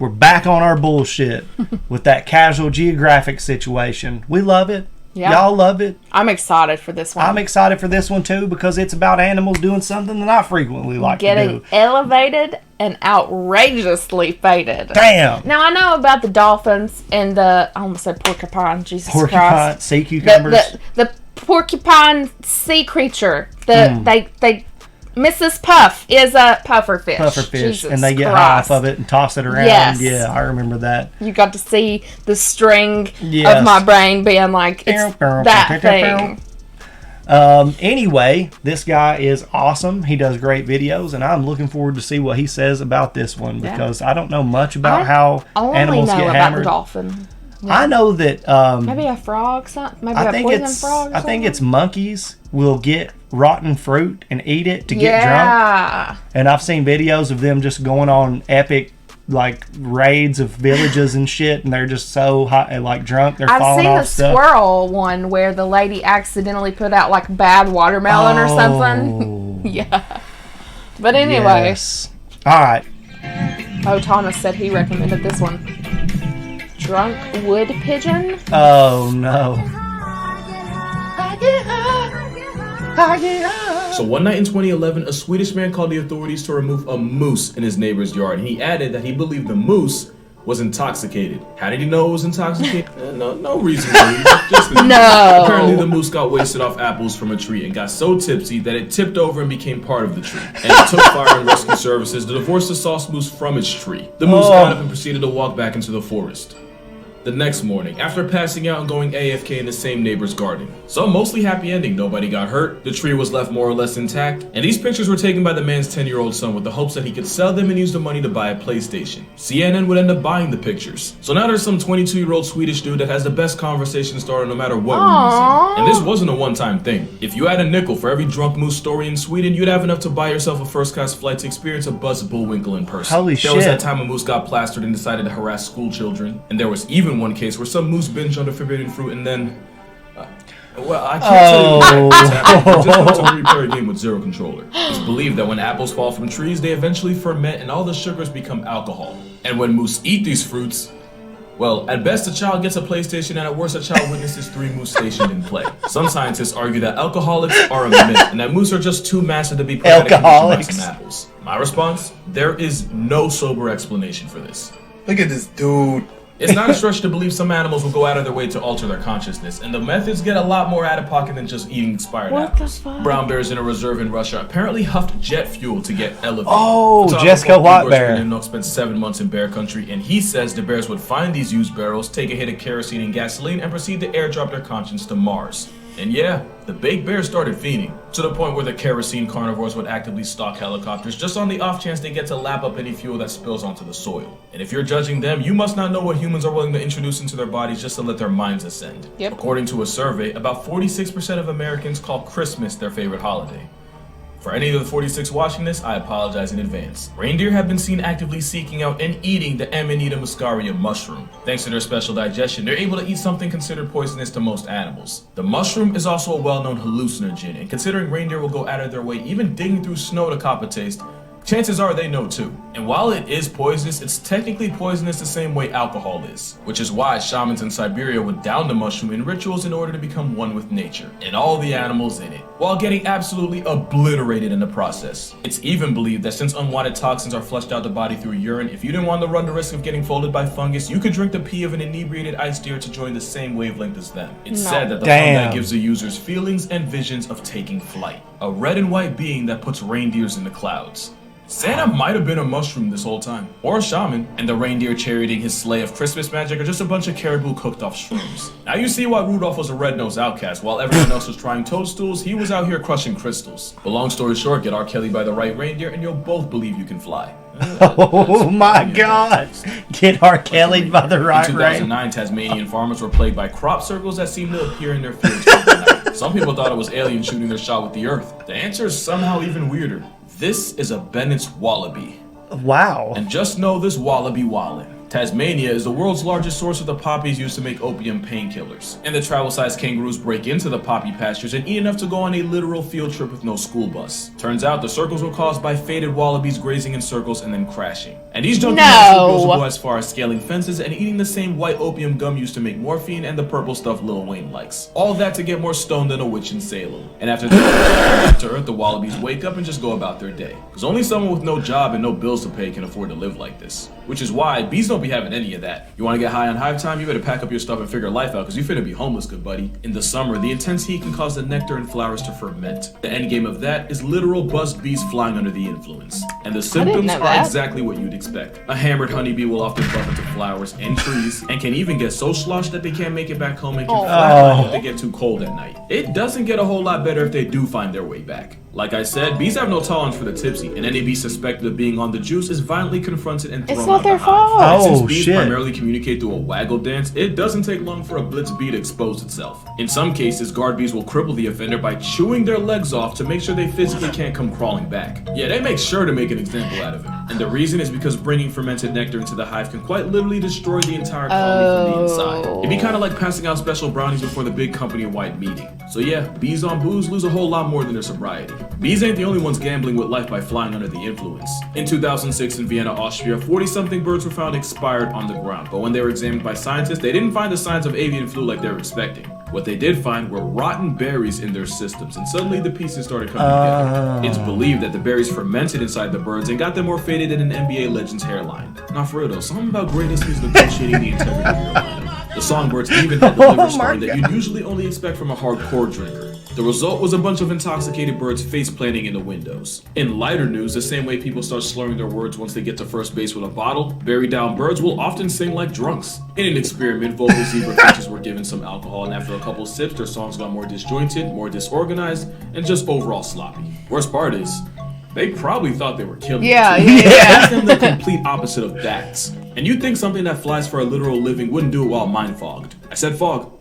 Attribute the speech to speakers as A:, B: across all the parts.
A: we're back on our bullshit with that Casual Geographic situation. We love it. Yeah. Y'all love it.
B: I'm excited for this one.
A: I'm excited for this one too because it's about animals doing something that I frequently like to do.
B: Getting elevated and outrageously faded.
A: Damn.
B: Now I know about the dolphins and the, I almost said porcupine, Jesus Christ.
A: Porcupine, sea cucumbers.
B: The porcupine sea creature. They Mrs. Puff is a pufferfish.
A: Pufferfish. And they get high off of it and toss it around.
B: Yes.
A: Yeah, I remember that.
B: You got to see the string of my brain being like, it's that thing.
A: Anyway, this guy is awesome. He does great videos, and I'm looking forward to see what he says about this one because I don't know much about how animals get hammered. I only know about the
B: dolphin. Yeah.
A: I know that
B: maybe a frog, maybe a poison frog.
A: I think it's monkeys will get rotten fruit and eat it to get drunk. And I've seen videos of them just going on epic like raids of villages and shit, and they're just so hot, like drunk, they're falling off stuff.
B: I've seen the squirrel one where the lady accidentally put out like bad watermelon or something. Yeah. But anyway.
A: Yes. All right.
B: Oh, Thomas said he recommended this one. Drunk wood pigeon?
A: Oh, no.
C: So one night in 2011, a Swedish man called the authorities to remove a moose in his neighbor's yard. And he added that he believed the moose was intoxicated. How did he know it was intoxicated? No reason. Just
B: no.
C: Apparently the moose got wasted off apples from a tree and got so tipsy that it tipped over and became part of the tree. And it took fire and rescue services to divorce the sauce moose from its tree. The moose got up and proceeded to walk back into the forest. The next morning, after passing out and going AFK in the same neighbor's garden. So mostly happy ending, nobody got hurt, the tree was left more or less intact, and these pictures were taken by the man's 10-year-old son with the hopes that he could sell them and use the money to buy a PlayStation. CNN would end up buying the pictures. So now there's some 22-year-old Swedish dude that has the best conversation starter no matter what room he's in. And this wasn't a one-time thing. If you had a nickel for every drunk moose story in Sweden, you'd have enough to buy yourself a first-class flight to experience a Buzz Bullwinkle in person.
A: Holy shit.
C: There was that time a moose got plastered and decided to harass school children, and there was even one case where some moose binged on the forbidden fruit and then well, I can't tell you what happened. Just went to replay a game with zero controller. It's believed that when apples fall from trees, they eventually ferment and all the sugars become alcohol. And when moose eat these fruits, well, at best a child gets a PlayStation and at worst a child witnesses 3 moose stationed in play. Some scientists argue that alcoholics are a myth and that moose are just too massive to be put in a condition by some apples. My response? There is no sober explanation for this.
D: Look at this dude.
C: It's not a stretch to believe some animals will go out of their way to alter their consciousness, and the methods get a lot more out of pocket than just eating expired apples. Brown bears in a reserve in Russia apparently huffed jet fuel to get elevated.
A: Oh, Jessica White Bear.
C: Spent 7 months in bear country, and he says the bears would find these used barrels, take a hit of kerosene and gasoline, and proceed to airdrop their conscience to Mars. And yeah, the big bear started fiending, to the point where the kerosene carnivores would actively stalk helicopters just on the off chance they get to lap up any fuel that spills onto the soil. And if you're judging them, you must not know what humans are willing to introduce into their bodies just to let their minds ascend.
B: Yep.
C: According to a survey, about 46% of Americans call Christmas their favorite holiday. For any of the 46 watching this, I apologize in advance. Reindeer have been seen actively seeking out and eating the Amanita muscaria mushroom. Thanks to their special digestion, they're able to eat something considered poisonous to most animals. The mushroom is also a well-known hallucinogen, and considering reindeer will go out of their way, even digging through snow to cop a taste, chances are they know too. And while it is poisonous, it's technically poisonous the same way alcohol is, which is why shamans in Siberia would down the mushroom in rituals in order to become one with nature and all the animals in it, while getting absolutely obliterated in the process. It's even believed that since unwanted toxins are flushed out the body through urine, if you didn't want to run the risk of getting folded by fungus, you could drink the pee of an inebriated ice deer to join the same wavelength as them. It's said that the fungi gives the users feelings and visions of taking flight, a red and white being that puts reindeers in the clouds. Santa might have been a mushroom this whole time, or a shaman, and the reindeer charioting his sleigh of Christmas magic are just a bunch of caribou cooked off shrooms. Now you see why Rudolph was a red-nosed outcast. While everyone else was trying toadstools, he was out here crushing crystals. But long story short, get R. Kelly by the right reindeer and you'll both believe you can fly.
A: Oh my God! Get R. Kelly by the right reindeer.
C: In 2009, Tasmanian farmers were plagued by crop circles that seemed to appear in their fields overnight. Some people thought it was aliens shooting their shot with the earth. The answer is somehow even weirder. This is a Bennett's wallaby.
A: Wow.
C: And just know this wallaby wallin'. Tasmania is the world's largest source of the poppies used to make opium painkillers. And the travel-sized kangaroos break into the poppy pastures and eat enough to go on a literal field trip with no school bus. Turns out the circles were caused by faded wallabies grazing in circles and then crashing. And these junkie monsters will go as far as scaling fences and eating the same white opium gum used to make morphine and the purple stuff Lil Wayne likes. All that to get more stoned than a witch in Salem. And after back to Earth, the wallabies wake up and just go about their day. Because only someone with no job and no bills to pay can afford to live like this. Which is why bees don't be having any of that. You want to get high on hive time, you better pack up your stuff and figure life out, because you finna be homeless, good buddy. In the summer, the intense heat can cause the nectar and flowers to ferment. The end game of that is literal buzzed bees flying under the influence. And the symptoms are exactly what you'd expect. A hammered honeybee will often bump into flowers and trees, and can even get so sloshed that they can't make it back home and can flatline if they get too cold at night. It doesn't get a whole lot better if they do find their way back. Like I said, bees have no tolerance for the tipsy, and any bee suspected of being on the juice is violently confronted and thrown out the hive. It's not their fault. Since bees primarily communicate through a waggle dance, it doesn't take long for a blitz bee to expose itself. In some cases, guard bees will cripple the offender by chewing their legs off to make sure they physically can't come crawling back. Yeah, they make sure to make an example out of him. And the reason is because bringing fermented nectar into the hive can quite literally destroy the entire colony from the inside. It'd be kind of like passing out special brownies before the big company-wide meeting. So yeah, bees on booze lose a whole lot more than their sobriety. Bees ain't the only ones gambling with life by flying under the influence. In 2006 in Vienna, Austria, 40-something birds were found expired on the ground, but when they were examined by scientists, they didn't find the signs of avian flu like they were expecting. What they did find were rotten berries in their systems, and suddenly the pieces started coming together. It's believed that the berries fermented inside the birds and got them more faded than an NBA legend's hairline. Now for real though, something about greatness is negotiating the integrity of your lineup. The songbirds even had the liver scarring that you'd usually only expect from a hardcore drinker. The result was a bunch of intoxicated birds face-planting in the windows. In lighter news, the same way people start slurring their words once they get to first base with a bottle, buried down birds will often sing like drunks. In an experiment, vocal zebra finches were given some alcohol, and after a couple sips, their songs got more disjointed, more disorganized, and just overall sloppy. Worst part is, they probably thought they were killing it. That's them the complete opposite of bats. And you'd think something that flies for a literal living wouldn't do it while mind-fogged. I said fog.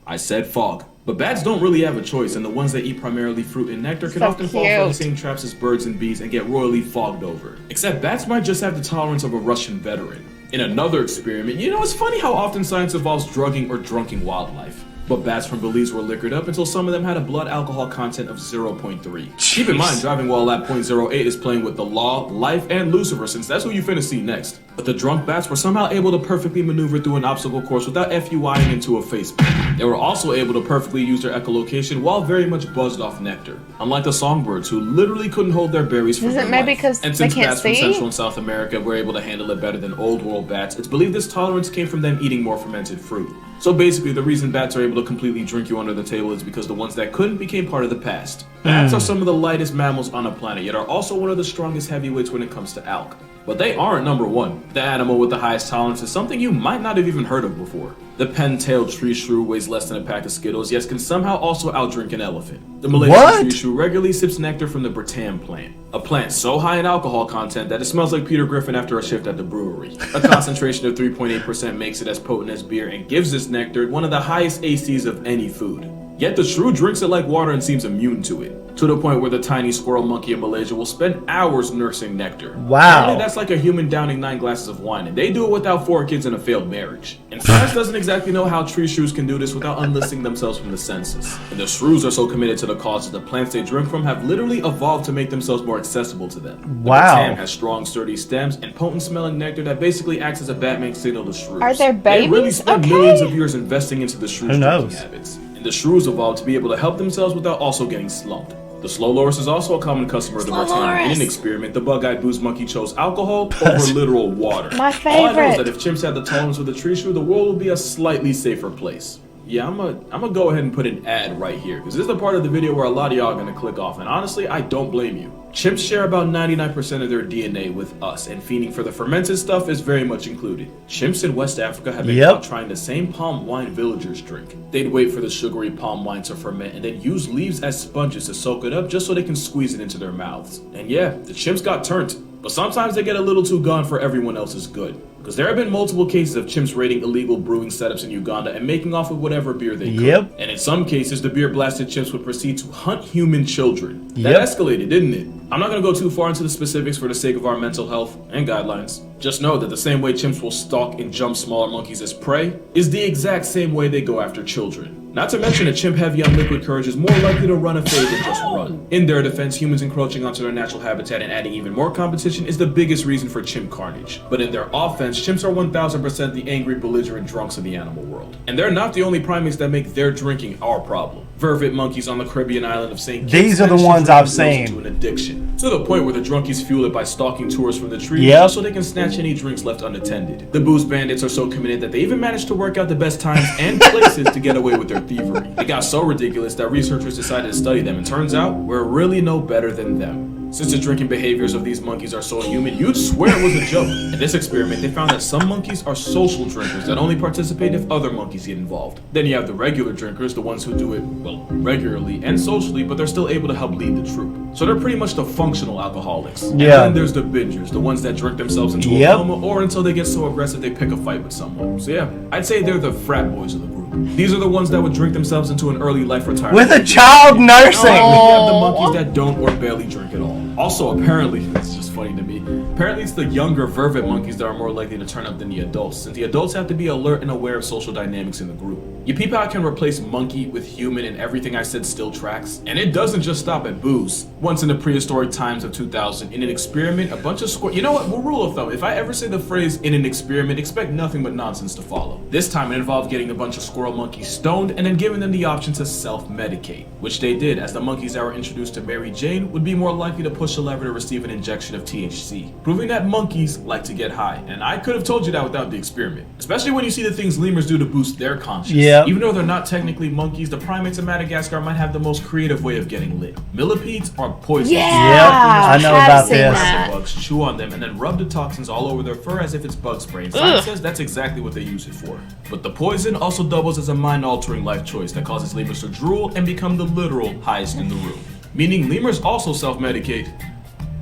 C: I said fog. But bats don't really have a choice, and the ones that eat primarily fruit and nectar can often fall for the same traps as birds and bees and get royally fogged over. Except bats might just have the tolerance of a Russian veteran. In another experiment, you know, it's funny how often science involves drugging or drunking wildlife. But bats from Belize were liquored up until some of them had a blood alcohol content of 0.3. Keep in mind, driving while at 0.08 is playing with the law, life, and Lucifer, since that's who you finna see next. But the drunk bats were somehow able to perfectly maneuver through an obstacle course without FUIing into a facepalm. They were also able to perfectly use their echolocation while very much buzzed off nectar. Unlike the songbirds, who literally couldn't hold their berries for their life. And since bats from Central and South America were able to handle it better than old world bats, it's believed this tolerance came from them eating more fermented fruit. So basically, the reason bats are able to completely drink you under the table is because the ones that couldn't became part of the past. Bats are some of the lightest mammals on the planet, yet are also one of the strongest heavyweights when it comes to alk. But they aren't number one. The animal with the highest tolerance is something you might not have even heard of before. The pen-tailed tree shrew weighs less than a pack of Skittles, yet can somehow also outdrink an elephant. The Malaysian tree shrew regularly sips nectar from the Batam plant, a plant so high in alcohol content that it smells like Peter Griffin after a shift at the brewery. A concentration of 3.8% makes it as potent as beer and gives this nectar one of the highest ACs of any food. Yet the shrew drinks it like water and seems immune to it, to the point where the tiny squirrel monkey in Malaysia will spend hours nursing nectar.
A: Wow.
C: Apparently that's like a human downing 9 glasses of wine, and they do it without 4 kids and a failed marriage. And science doesn't exactly know how tree shrews can do this without unlisting themselves from the census. And the shrews are so committed to the cause that the plants they drink from have literally evolved to make themselves more accessible to them.
A: Wow.
C: The Batam has strong, sturdy stems and potent smelling nectar that basically acts as a Batman signal to shrews.
B: Are there babies?
C: They really spend millions of years investing into the shrews' drinking habits. The shrews evolved to be able to help themselves without also getting slumped. The slow loris is also a common customer of the Batam. In an experiment, the bug-eyed booze monkey chose alcohol over literal water.
B: My favorite.
C: All I know is that if chimps had the tolerance of the tree shrew, the world would be a slightly safer place. Yeah, I'm gonna go ahead and put an ad right here, because this is the part of the video where a lot of y'all are gonna click off, and honestly, I don't blame you. Chimps share about 99% of their DNA with us, and feeding for the fermented stuff is very much included. Chimps in West Africa have been caught trying the same palm wine villagers drink. They'd wait for the sugary palm wine to ferment and then use leaves as sponges to soak it up just so they can squeeze it into their mouths. And yeah, the chimps got turned. But sometimes they get a little too gone for everyone else's good. Because there have been multiple cases of chimps raiding illegal brewing setups in Uganda and making off with whatever beer they could. And in some cases, the beer-blasted chimps would proceed to hunt human children. That escalated, didn't it? I'm not going to go too far into the specifics for the sake of our mental health and guidelines. Just know that the same way chimps will stalk and jump smaller monkeys as prey is the exact same way they go after children. Not to mention a chimp heavy on liquid courage is more likely to run a fade than just run. In their defense, humans encroaching onto their natural habitat and adding even more competition is the biggest reason for chimp carnage. But in their offense, chimps are 1000% the angry, belligerent drunks of the animal world. And they're not the only primates that make their drinking our problem. Vervet monkeys on the Caribbean island of St. Kitts.
A: These are the ones I've seen.
C: To an addiction, to the point where the drunkies fuel it by stalking tourists from the trees just so they can snatch any drinks left unattended. The booze bandits are so committed that they even managed to work out the best times and places to get away with their thievery. It got so ridiculous that researchers decided to study them, and turns out we're really no better than them. Since the drinking behaviors of these monkeys are so inhuman, you'd swear it was a joke. In this experiment, they found that some monkeys are social drinkers that only participate if other monkeys get involved. Then you have the regular drinkers, the ones who do it, well, regularly and socially, but they're still able to help lead the troop. So they're pretty much the functional alcoholics. And then there's the bingers, the ones that drink themselves into a coma, or until they get so aggressive they pick a fight with someone. So yeah, I'd say they're the frat boys of the group. These are the ones that would drink themselves into an early life retirement.
A: With a child nursing!
C: And you have the monkeys that don't or barely drink at all. Also, apparently, it's just funny to me, apparently it's the younger vervet monkeys that are more likely to turn up than the adults, since the adults have to be alert and aware of social dynamics in the group. You peep how I can replace monkey with human and everything I said still tracks? And it doesn't just stop at booze. Once in the prehistoric times of 2000, in an experiment, a bunch of you know what, rule of thumb, if I ever say the phrase in an experiment, expect nothing but nonsense to follow. This time it involved getting a bunch of squirrel monkeys stoned and then giving them the option to self-medicate, which they did, as the monkeys that were introduced to Mary Jane would be more likely to push a lever to receive an injection of THC, proving that monkeys like to get high. And I could have told you that without the experiment, especially when you see the things lemurs do to boost their conscience. Even though they're not technically monkeys, the primates of Madagascar might have the most creative way of getting lit. Millipedes are poisonous.
A: I know about this.
C: Bugs chew on them and then rub the toxins all over their fur as if it's bug spray. Science says that's exactly what they use it for. But the poison also doubles as a mind-altering life choice that causes lemurs to drool and become the literal highest in the room. Meaning lemurs also self-medicate.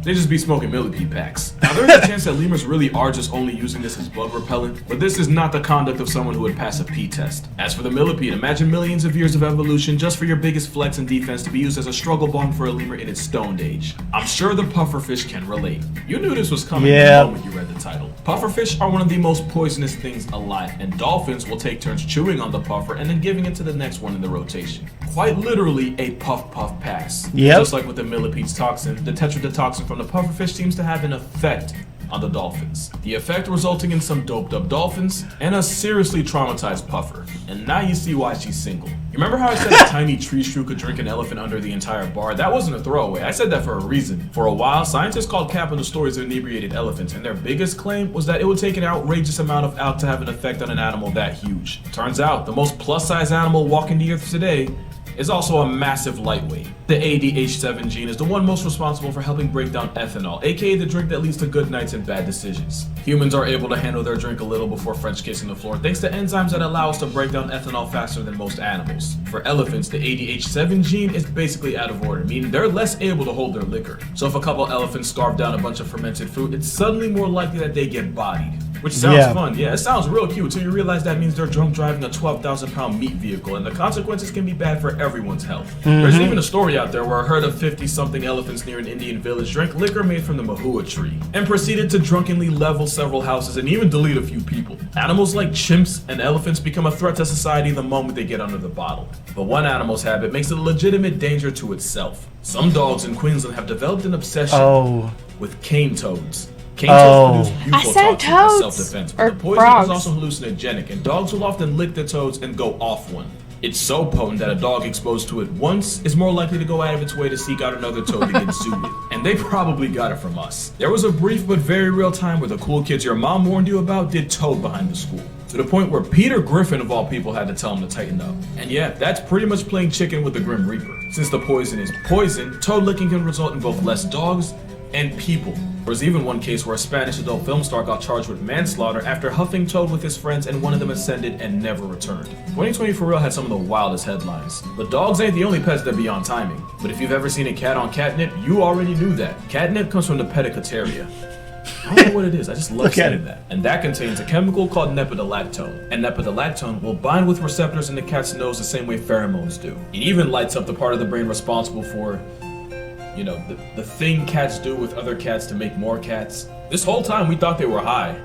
C: They just be smoking millipede packs. Now there's a chance that lemurs really are just only using this as bug repellent, but this is not the conduct of someone who would pass a pee test. As for the millipede, imagine millions of years of evolution just for your biggest flex and defense to be used as a struggle bomb for a lemur in its stoned age. I'm sure the pufferfish can relate. You knew this was coming the moment you read the title. Pufferfish are one of the most poisonous things alive, and dolphins will take turns chewing on the puffer and then giving it to the next one in the rotation. Quite literally a puff pass. Just like with the millipede's toxin, the tetrodotoxin from the pufferfish seems to have an effect on the dolphins. The effect resulting in some doped up dolphins and a seriously traumatized puffer. And now you see why she's single. You remember how I said a tiny tree shrew could drink an elephant under the entire bar? That wasn't a throwaway. I said that for a reason. For a while, scientists called capital stories of inebriated elephants, and their biggest claim was that it would take an outrageous amount of alk to have an effect on an animal that huge. Turns out, the most plus-size animal walking the earth today is also a massive lightweight. The ADH7 gene is the one most responsible for helping break down ethanol, aka the drink that leads to good nights and bad decisions. Humans are able to handle their drink a little before French kissing the floor thanks to enzymes that allow us to break down ethanol faster than most animals. For elephants, the ADH7 gene is basically out of order, meaning they're less able to hold their liquor. So if a couple elephants scarf down a bunch of fermented fruit, it's suddenly more likely that they get bodied. Which sounds fun, it sounds real cute until you realize that means they're drunk driving a 12,000-pound meat vehicle, and the consequences can be bad for everyone's health. There's even a story out there where a herd of 50-something elephants near an Indian village drank liquor made from the mahua tree, and proceeded to drunkenly level several houses and even delete a few people. Animals like chimps and elephants become a threat to society the moment they get under the bottle. But one animal's habit makes it a legitimate danger to itself. Some dogs in Queensland have developed an obsession with cane toads. Cane toads produce butyl toxins for self-defense, but the poison is also hallucinogenic, and dogs will often lick the toads and go off one. It's so potent that a dog exposed to it once is more likely to go out of its way to seek out another toad to get zooted. And they probably got it from us. There was a brief but very real time where the cool kids your mom warned you about did toad behind the school. To the point where Peter Griffin of all people had to tell him to tighten up. And yeah, that's pretty much playing chicken with the Grim Reaper. Since the poison is poison, toad licking can result in both less dogs and people. There was even one case where a Spanish adult film star got charged with manslaughter after huffing toad with his friends and one of them ascended and never returned. 2020 for real had some of the wildest headlines. But dogs ain't the only pets that be on timing. But if you've ever seen a cat on catnip, you already knew that. Catnip comes from the Pedicateria. I don't know what it is, I just love saying that. And that contains a chemical called nepidolactone. And nepidolactone will bind with receptors in the cat's nose the same way pheromones do. It even lights up the part of the brain responsible for, you know, the thing cats do with other cats to make more cats. This whole time we thought they were high.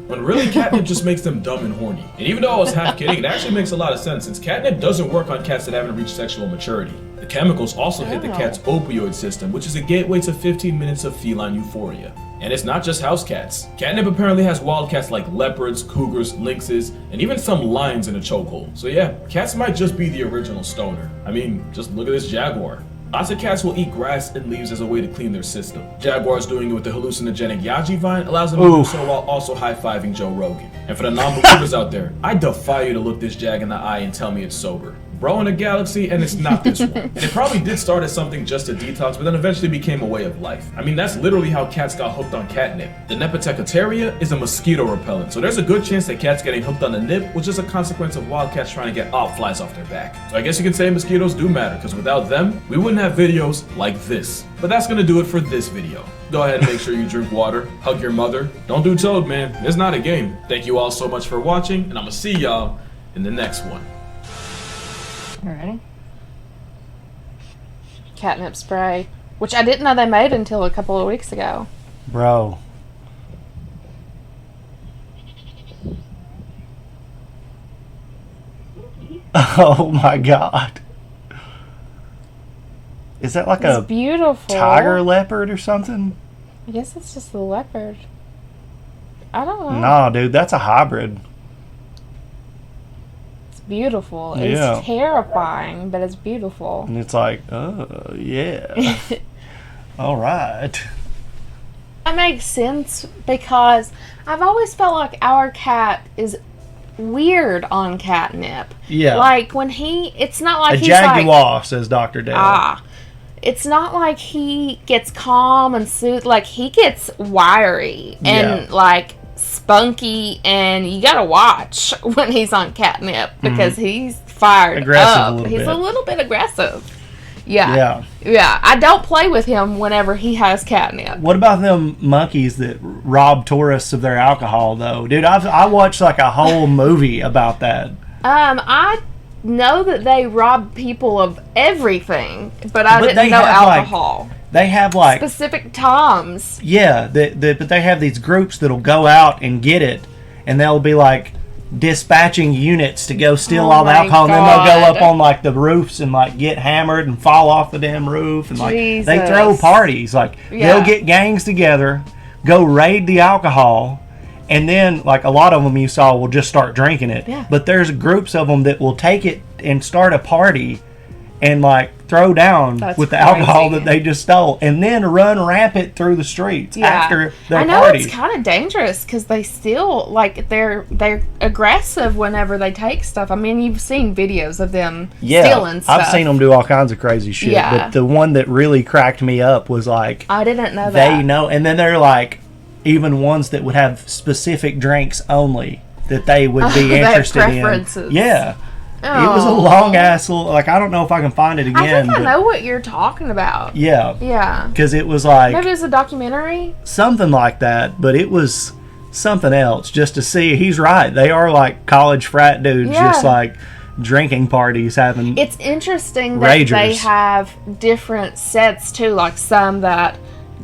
C: When really catnip just makes them dumb and horny. And even though I was half kidding, it actually makes a lot of sense since catnip doesn't work on cats that haven't reached sexual maturity. The chemicals also hit the cat's opioid system, which is a gateway to 15 minutes of feline euphoria. And it's not just house cats. Catnip apparently has wild cats like leopards, cougars, lynxes, and even some lions in a chokehold. So yeah, cats might just be the original stoner. I mean, just look at this jaguar. Lots of cats will eat grass and leaves as a way to clean their system. Jaguars doing it with the hallucinogenic yaji vine allows them to do so while also high-fiving Joe Rogan. And for the non-believers out there, I defy you to look this jag in the eye and tell me it's sober. Bro in a galaxy, and it's not this one. And it probably did start as something just to detox, but then eventually became a way of life. I mean, that's literally how cats got hooked on catnip. The Nepotecoteria is a mosquito repellent, so there's a good chance that cats getting hooked on the nip was just a consequence of wild cats trying to get flies off their back. So I guess you can say mosquitoes do matter, because without them, we wouldn't have videos like this. But that's gonna do it for this video. Go ahead and make sure you drink water, hug your mother. Don't do Toad, man. It's not a game. Thank you all so much for watching, and I'm gonna see y'all in the next one.
B: You ready? Catnip spray, which I didn't know they made until a couple of weeks ago.
A: Bro. Oh my god. Is that like
B: It's
A: a
B: beautiful
A: tiger leopard or something?
B: I guess it's just the leopard. I don't know.
A: Nah, dude, that's a hybrid.
B: It's beautiful.
A: Yeah.
B: It's terrifying, but it's beautiful.
A: And it's like, oh, yeah. All right.
B: That makes sense because I've always felt like our cat is weird on catnip.
A: Yeah.
B: Like when it's not like
A: A
B: he's
A: jaguar,
B: like,
A: says Dr. Dale.
B: it's not like he gets calm and soothed. Like he gets wiry and like spunky, and you gotta watch when he's on catnip because he's fired up. He's a little bit aggressive. Yeah. I don't play with him whenever he has catnip.
A: What about them monkeys that rob tourists of their alcohol, though? Dude, I watched like a whole movie about that.
B: I know that they rob people of everything, but I didn't know alcohol.
A: They have like
B: specific times.
A: Yeah, but they have these groups that'll go out and get it, and they'll be like dispatching units to go steal all the alcohol, and then they'll go up on like the roofs and like get hammered and fall off the damn roof, and like they throw parties. Like they'll get gangs together, go raid the alcohol, and then like a lot of them you saw will just start drinking it.
B: Yeah.
A: But there's groups of them that will take it and start a party and like throw down with the alcohol that they just stole, and then run rampant through the streets after their party.
B: I know it's kind of dangerous because they still like they're aggressive whenever they take stuff. I mean, you've seen videos of them stealing stuff.
A: I've seen them do all kinds of crazy shit.
B: Yeah.
A: But the one that really cracked me up was like
B: I didn't know that.
A: They know, and then they're like even ones that would have specific drinks only that they would be interested in. Yeah. Oh. It was a long ass, like I don't know if I can find it again.
B: I think I know what you're talking about.
A: Yeah.
B: Yeah.
A: Because it was like
B: maybe it was a documentary.
A: Something like that, but it was something else. Just to see, he's right. They are like college frat dudes, just like drinking parties, having.
B: It's interesting that they have different sets too. Like some that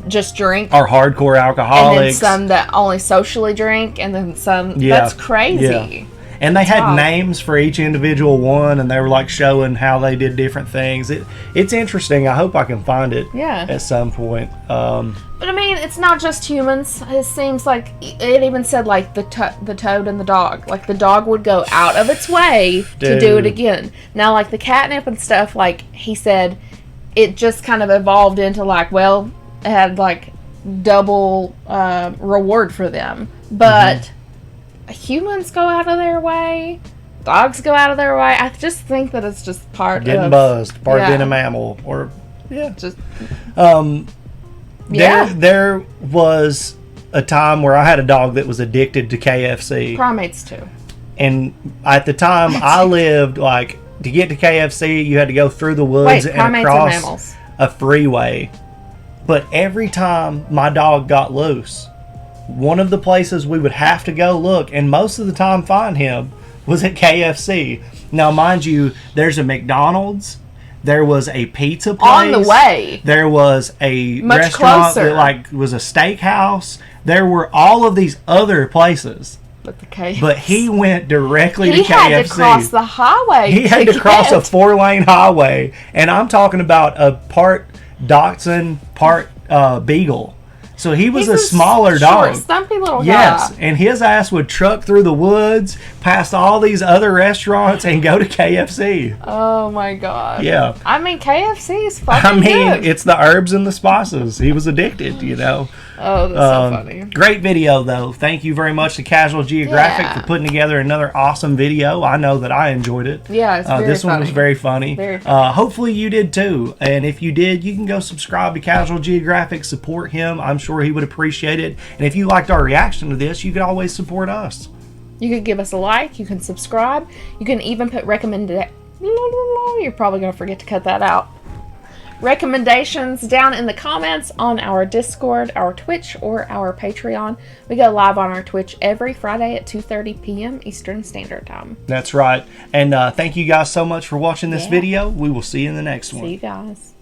B: just drink
A: are hardcore alcoholics,
B: and then some that only socially drink, and then some. That's crazy.
A: Yeah. And they had names for each individual one, and they were like showing how they did different things. It's interesting. I hope I can find it at some point.
B: But I mean, it's not just humans. It seems like it even said like the toad and the dog. Like the dog would go out of its way to do it again. Now, like the catnip and stuff, like he said, it just kind of evolved into like, well, it had like double reward for them, but. Humans go out of their way, dogs go out of their way. I just think that it's just part
A: getting
B: of
A: buzzed, part of being a mammal, or
B: just
A: There was a time where I had a dog that was addicted to KFC.
B: Primates too.
A: And at the time I lived like to get to KFC, you had to go through the woods and across a freeway. But every time my dog got loose, one of the places we would have to go look, and most of the time find him, was at KFC. Now, mind you, there's a McDonald's, There was a pizza place.
B: On the way.
A: There was a
B: Much
A: restaurant
B: closer.
A: that like was a steakhouse. There were all of these other places. But he went directly to KFC. He
B: had to cross the highway.
A: He had to cross a 4-lane highway. And I'm talking about a part Dachshund, part Beagle. So he's a smaller dog.
B: Stumpy little guy.
A: Yes, and his ass would truck through the woods, past all these other restaurants, and go to KFC.
B: Oh my god.
A: Yeah.
B: I mean, KFC is fucking good.
A: It's the herbs and the spices. He was addicted, you know.
B: Oh, that's so funny.
A: Great video, though. Thank you very much to Casual Geographic for putting together another awesome video. I know that I enjoyed it.
B: Yeah, it's very
A: this
B: funny.
A: one was very funny.
B: Very funny.
A: Hopefully you did too. And if you did, you can go subscribe to Casual Geographic. Support him. I'm sure he would appreciate it. And if you liked our reaction to this, you could always support us.
B: You could give us a like. You can subscribe. You can even put recommended. You're probably going to forget to cut that out. Recommendations down in the comments on our Discord, our Twitch, or our Patreon. We go live on our Twitch every Friday at 2:30 p.m. Eastern Standard Time.
A: That's right. And thank you guys so much for watching this video. We will see you in the next one.
B: See you guys.